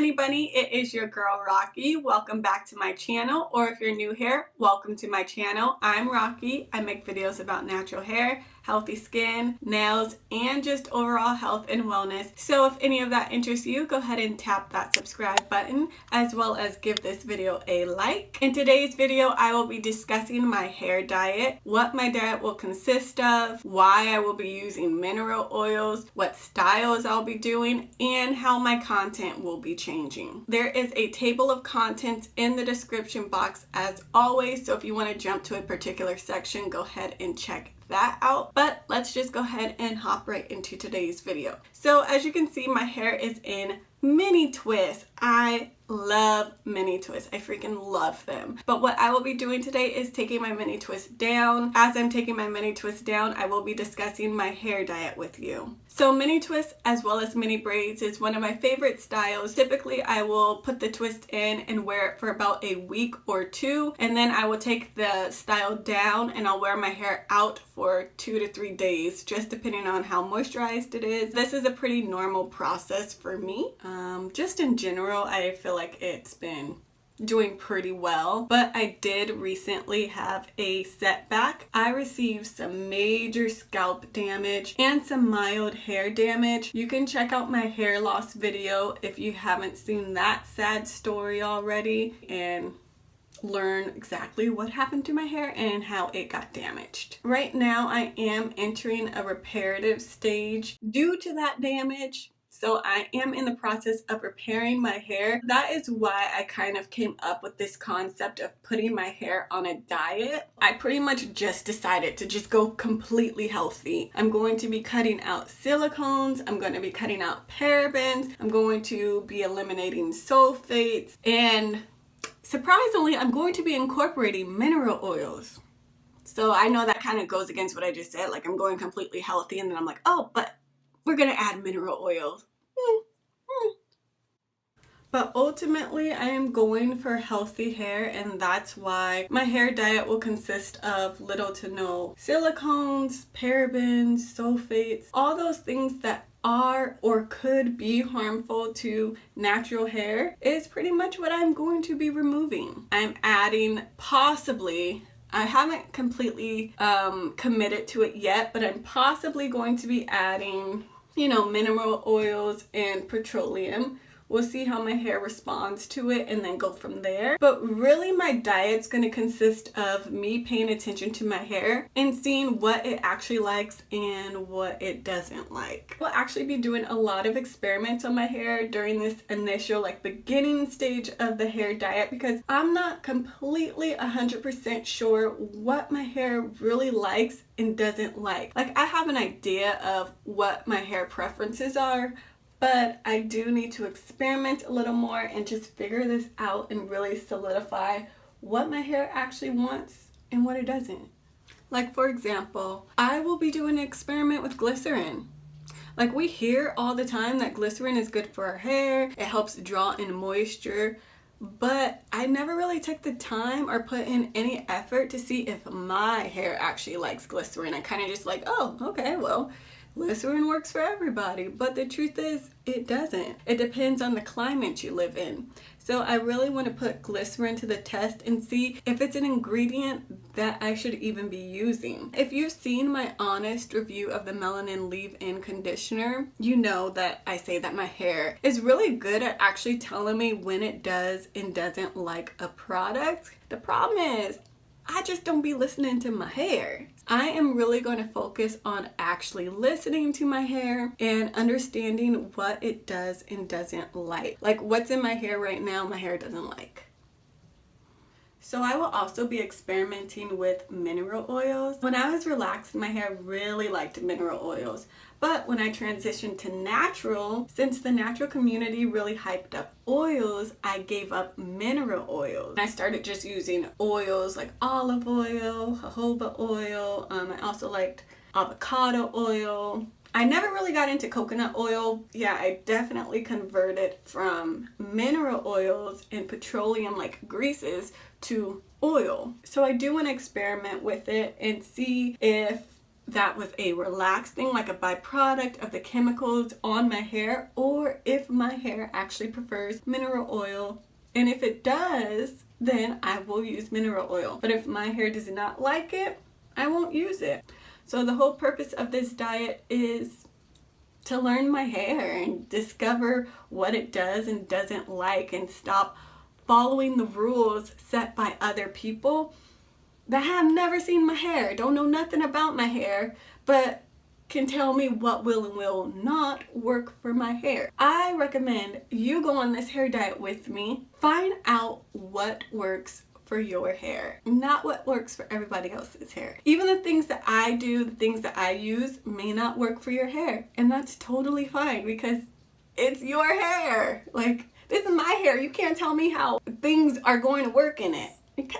honey bunny, it is your girl Rocky. Welcome back to my channel, or if you're new here, welcome to my channel. I'm Rocky. I make videos about natural hair, healthy skin, nails, and just overall health and wellness. So if any of that interests you, go ahead and tap that subscribe button, as well as give this video a like. In today's video, I will be discussing my hair diet, what my diet will consist of, why I will be using mineral oils, what styles I'll be doing, and how my content will be changing. There is a table of contents in the description box as always, so if you want to jump to a particular section, go ahead and check that out. But let's just go ahead and hop right into today's video. So as you can see, my hair is in mini twists. I love mini twists. I freaking love them. But what I will be doing today is taking my mini twist down. As I'm taking my mini twist down, I will be discussing my hair diet with you. So mini twists as well as mini braids is one of my favorite styles. Typically, I will put the twist in and wear it for about a week or two, and then I will take the style down and I'll wear my hair out for 2 to 3 days, just depending on how moisturized it is. This is a pretty normal process for me. Just in general, I feel like it's been doing pretty well, but I did recently have a setback. I received some major scalp damage and some mild hair damage. You can check out my hair loss video if you haven't seen that sad story already and learn exactly what happened to my hair and how it got damaged. Right now I am entering a reparative stage due to that damage. So I am in the process of repairing my hair. That is why I kind of came up with this concept of putting my hair on a diet. I pretty much just decided to just go completely healthy. I'm going to be cutting out silicones. I'm going to be cutting out parabens. I'm going to be eliminating sulfates. And surprisingly, I'm going to be incorporating mineral oils. So I know that kind of goes against what I just said. Like I'm going completely healthy and then I'm like, oh, but we're going to add mineral oils. But ultimately, I am going for healthy hair, and that's why my hair diet will consist of little to no silicones, parabens, sulfates, all those things that are or could be harmful to natural hair is pretty much what I'm going to be removing. I'm adding possibly, I haven't completely committed to it yet, but I'm possibly going to be adding, mineral oils and petroleum. We'll see how my hair responds to it and then go from there. But really my diet's going to consist of me paying attention to my hair and seeing what it actually likes and what it doesn't like. We'll actually be doing a lot of experiments on my hair during this initial beginning stage of the hair diet because I'm not completely 100% sure what my hair really likes and doesn't like. I have an idea of what my hair preferences are, but I do need to experiment a little more and just figure this out and really solidify what my hair actually wants and what it doesn't. For example, I will be doing an experiment with glycerin. We hear all the time that glycerin is good for our hair, it helps draw in moisture, but I never really took the time or put in any effort to see if my hair actually likes glycerin. I kind of just oh, okay, well, glycerin works for everybody, but the truth is it doesn't. It depends on the climate you live in. So I really want to put glycerin to the test and see if it's an ingredient that I should even be using. If you've seen my honest review of the Melanin Leave-In Conditioner, you know that I say that my hair is really good at actually telling me when it does and doesn't like a product. The problem is I just don't be listening to my hair. I am really going to focus on actually listening to my hair and understanding what it does and doesn't like. What's in my hair right now, my hair doesn't like. So I will also be experimenting with mineral oils. When I was relaxed, my hair really liked mineral oils. But when I transitioned to natural, since the natural community really hyped up oils, I gave up mineral oils. I started just using oils like olive oil, jojoba oil. I also liked avocado oil. I never really got into coconut oil. Yeah, I definitely converted from mineral oils and petroleum greases to oil. So I do want to experiment with it and see if that was a relaxing, like a byproduct of the chemicals on my hair, or if my hair actually prefers mineral oil. And if it does, then I will use mineral oil. But if my hair does not like it, I won't use it. So the whole purpose of this diet is to learn my hair and discover what it does and doesn't like, and stop following the rules set by other people that have never seen my hair, don't know nothing about my hair, but can tell me what will and will not work for my hair. I recommend you go on this hair diet with me. Find out what works for your hair, not what works for everybody else's hair. Even the things that I do, the things that I use may not work for your hair, and that's totally fine because it's your hair. Like, this is my hair. You can't tell me how things are going to work in it. Okay.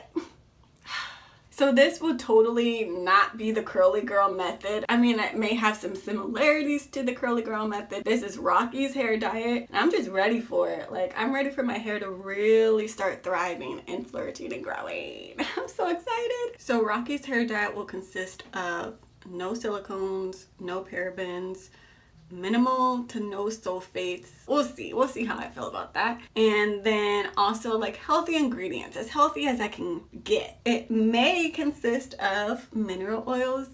So this will totally not be the curly girl method. I mean, it may have some similarities to the curly girl method. This is Rocky's hair diet, and I'm just ready for it. Like, I'm ready for my hair to really start thriving and flourishing and growing. I'm so excited. So Rocky's hair diet will consist of no silicones, no parabens, minimal to no sulfates. We'll see how I feel about that. And then also like healthy ingredients, as healthy as I can get. It may consist of mineral oils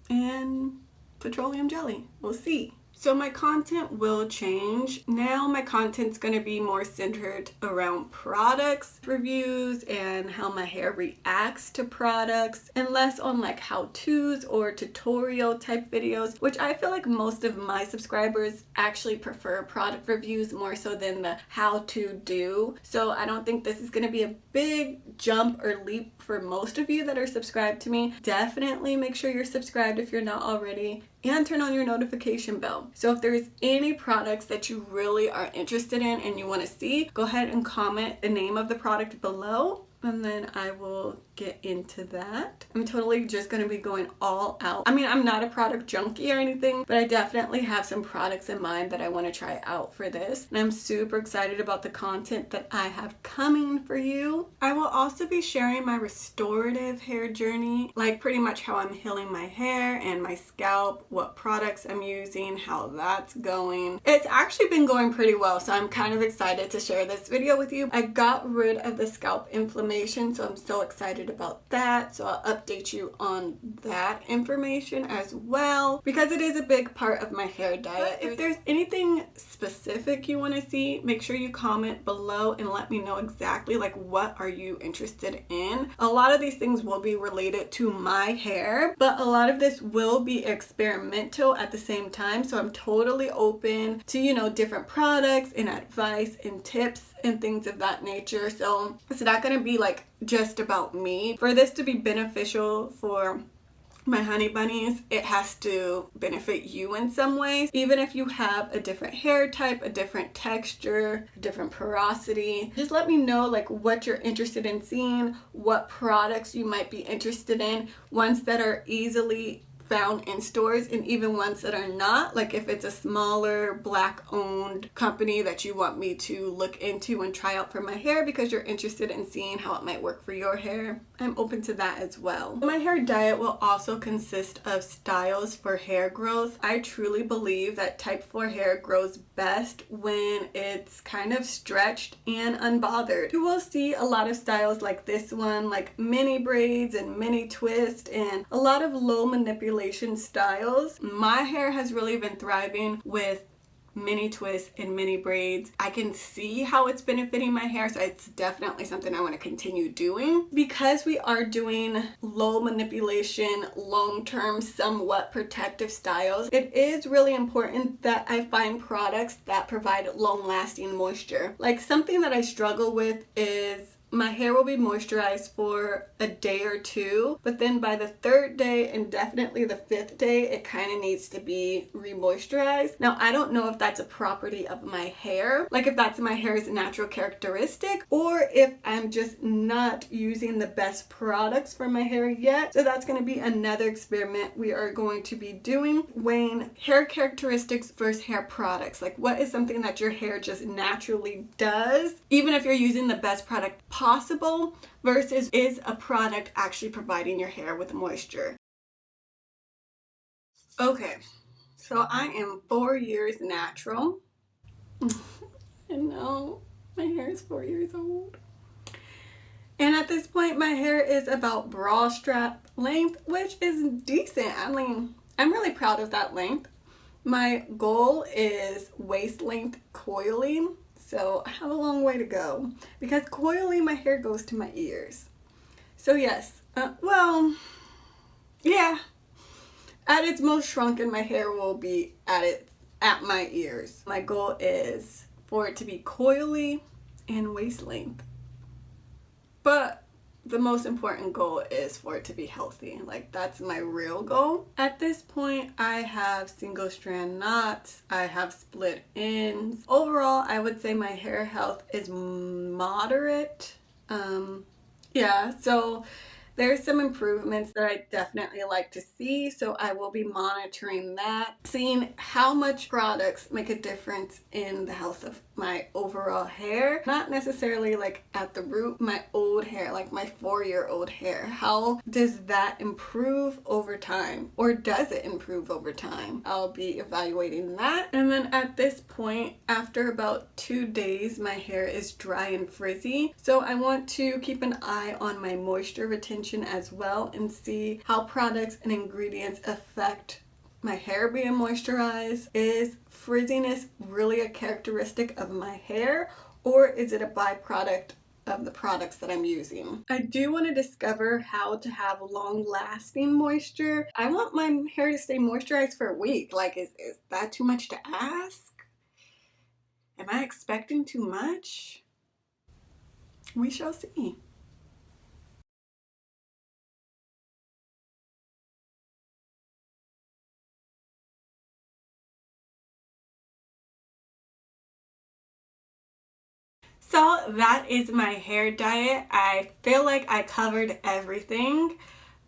and petroleum jelly. We'll see. So my content will change. Now my content's going to be more centered around products, reviews, and how my hair reacts to products, and less on like how-tos or tutorial type videos, which I feel like most of my subscribers actually prefer product reviews more so than the how-to do. So I don't think this is going to be a big jump or leap for most of you that are subscribed to me. Definitely make sure you're subscribed if you're not already, and turn on your notification bell. So if there's any products that you really are interested in and you want to see, go ahead and comment the name of the product below, and then I will get into that. I'm totally just going to be going all out. I mean, I'm not a product junkie or anything, but I definitely have some products in mind that I want to try out for this. And I'm super excited about the content that I have coming for you. I will also be sharing my restorative hair journey, like pretty much how I'm healing my hair and my scalp, what products I'm using, how that's going. It's actually been going pretty well, so I'm kind of excited to share this video with you. I got rid of the scalp inflammation, so I'm so excited about that. So I'll update you on that information as well, because it is a big part of my hair diet. If there's anything specific you want to see, make sure you comment below and let me know exactly like what are you interested in. A lot of these things will be related to my hair, but a lot of this will be experimental at the same time. So I'm totally open to, you know, different products and advice and tips and things of that nature. So it's not going to be like just about me. For this to be beneficial for my honey bunnies, it has to benefit you in some ways. Even if you have a different hair type, a different texture, a different porosity, just let me know like what you're interested in seeing, what products you might be interested in, ones that are easily found in stores and even ones that are not. Like if it's a smaller black owned company that you want me to look into and try out for my hair because you're interested in seeing how it might work for your hair, I'm open to that as well. My hair diet will also consist of styles for hair growth. I truly believe that type 4 hair grows best when it's kind of stretched and unbothered. You will see a lot of styles like this one, like mini braids and mini twist, and a lot of low manipulation styles. My hair has really been thriving with mini twists and mini braids. I can see how it's benefiting my hair, so it's definitely something I want to continue doing. Because we are doing low manipulation, long-term, somewhat protective styles, it is really important that I find products that provide long-lasting moisture. Like something that I struggle with is my hair will be moisturized for a day or two, but then by the 3rd day and definitely the 5th day, it kind of needs to be re-moisturized. Now, I don't know if that's a property of my hair, like if that's my hair's natural characteristic, or if I'm just not using the best products for my hair yet. So that's going to be another experiment we are going to be doing, weighing hair characteristics versus hair products. Like what is something that your hair just naturally does, even if you're using the best product possible, versus is a product actually providing your hair with moisture. Okay, so I am 4 years natural. And now my hair is 4 years old. And at this point, my hair is about bra strap length, which is decent. I mean, I'm really proud of that length. My goal is waist length coiling, so I have a long way to go because coiling my hair goes to my ears. So yes, yeah, at its most shrunken, my hair will be at my ears. My goal is for it to be coily and waist length. But the most important goal is for it to be healthy. Like, that's my real goal. At this point, I have single strand knots, I have split ends. Overall, I would say my hair health is moderate. Yeah, so there's some improvements that I definitely like to see, so I will be monitoring that, seeing how much products make a difference in the health of my overall hair. Not necessarily like at the root, my old hair, like my 4-year-old hair. How does that improve over time? Or does it improve over time? I'll be evaluating that. And then at this point, after about 2 days, my hair is dry and frizzy. So I want to keep an eye on my moisture retention as well and see how products and ingredients affect my hair being moisturized. Is frizziness really a characteristic of my hair, or is it a byproduct of the products that I'm using? I do want to discover how to have long lasting moisture. I want my hair to stay moisturized for a week. Like, is that too much to ask? Am I expecting too much? We shall see. So that is my hair diet. I feel like I covered everything,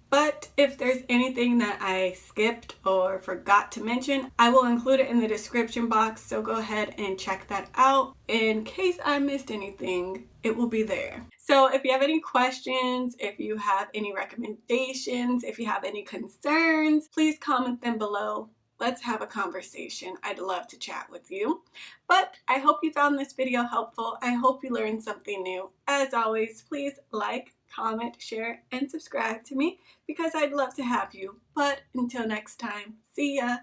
but if there's anything that I skipped or forgot to mention, I will include it in the description box, so go ahead and check that out. In case I missed anything, it will be there. So if you have any questions, if you have any recommendations, if you have any concerns, please comment them below. Let's have a conversation. I'd love to chat with you. But I hope you found this video helpful. I hope you learned something new. As always, please like, comment, share, and subscribe to me because I'd love to have you. But until next time, see ya!